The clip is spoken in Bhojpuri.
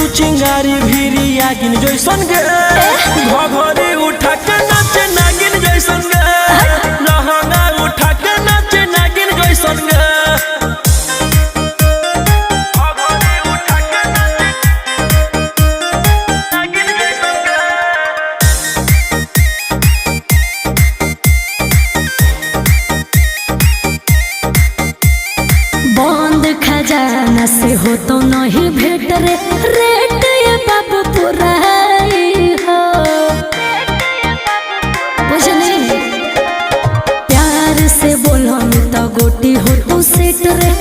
तू चिंगारी भीरी आगिन जैसन गे घघरी उठा के नाचे नागिन जैसन गे लहंगा उठा के नाचे नागिन जैसन गे बंद खजाना से हो तो नहीं भेट रे रेट ये बाबू पूरा हो बुझली प्यार से बोलो तो गोटी हो तो सेट रे।